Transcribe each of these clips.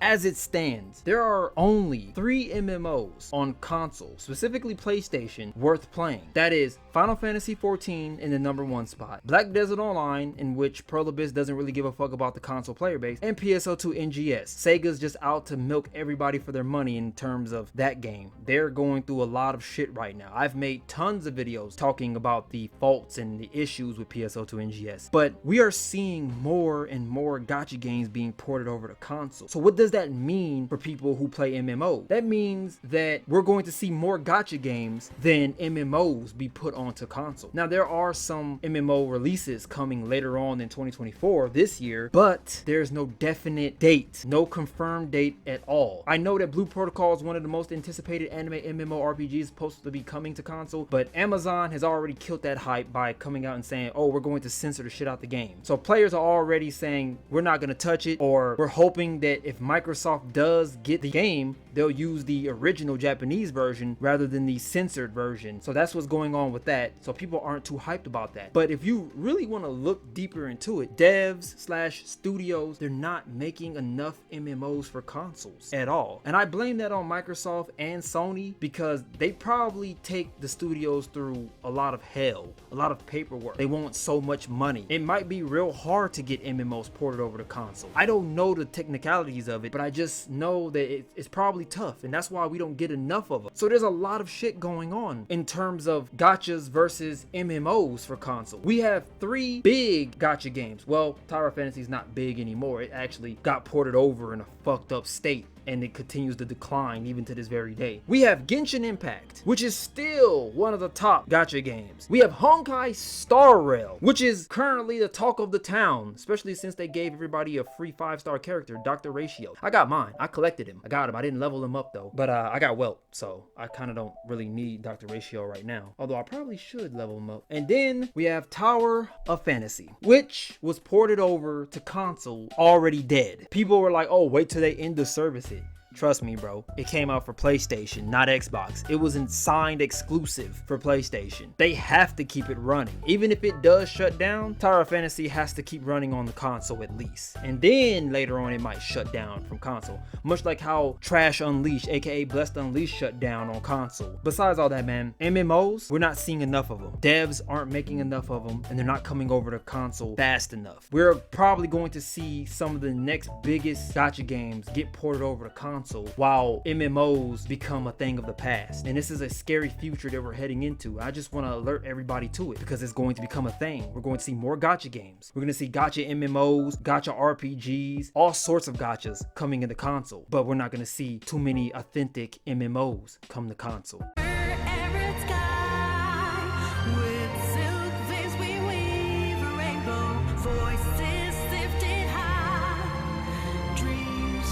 As it stands, there are only 3 MMOs on console, specifically PlayStation, worth playing. That is Final Fantasy XIV in the #1 spot, Black Desert Online, in which Pearl Abyss doesn't really give a fuck about the console player base, and PSO2 NGS. Sega's just out to milk everybody for their money in terms of that game. They're going through a lot of shit right now. I've made tons of videos talking about the faults and the issues with PSO2 NGS, but we are seeing more and more gacha games being ported over to console. So what does that mean for people who play MMOs? That means that we're going to see more gacha games than MMOs be put onto console. Now there are some MMO releases coming later on in 2024 this year, but there's no definite date, no confirmed date at all. I know that Blue Protocol is one of the most anticipated anime MMORPGs supposed to be coming to console, but Amazon has already killed that hype by coming out and saying, oh, we're going to censor the shit out the game. So players are already saying we're not going to touch it, or we're hoping that if Microsoft does get the game, they'll use the original Japanese version rather than the censored version. So that's what's going on with that. So people aren't too hyped about that. But if you really want to look deeper into it, devs/studios, they're not making enough MMOs for consoles at all. And I blame that on Microsoft and Sony because they probably take the studios through a lot of hell, a lot of paperwork. They want so much money. It might be real hard to get MMOs ported over to console. I don't know the technicalities of it, but I just know that it's probably tough, and that's why we don't get enough of them. So there's a lot of shit going on in terms of gachas versus MMOs for console. We have 3 big gacha games. Well, Tower Fantasy is not big anymore. It actually got ported over in a fucked up state, and it continues to decline even to this very day. We have Genshin Impact, which is still one of the top gacha games. We have Honkai Star Rail, which is currently the talk of the town, especially since they gave everybody a free 5-star character, Dr. Ratio. I got mine. I collected him. I got him. I didn't level him up though, but I got Welt, so I kind of don't really need Dr. Ratio right now, although I probably should level him up. And then we have Tower of Fantasy, which was ported over to console already dead. People were like, oh, wait till they end the service. Trust me, bro. It came out for PlayStation, not Xbox. It was signed exclusive for PlayStation. They have to keep it running. Even if it does shut down, Tower of Fantasy has to keep running on the console at least. And then later on, it might shut down from console. Much like how Trash Unleashed, aka Blessed Unleashed, shut down on console. Besides all that, man, MMOs, we're not seeing enough of them. Devs aren't making enough of them, and they're not coming over to console fast enough. We're probably going to see some of the next biggest gacha games get ported over to console, while MMOs become a thing of the past. And this is a scary future that we're heading into. I just want to alert everybody to it because it's going to become a thing. We're going to see more gacha games. We're going to see gacha MMOs, gacha RPGs, all sorts of gachas coming into console, but we're not going to see too many authentic MMOs come to console.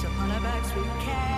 Upon our backs we carry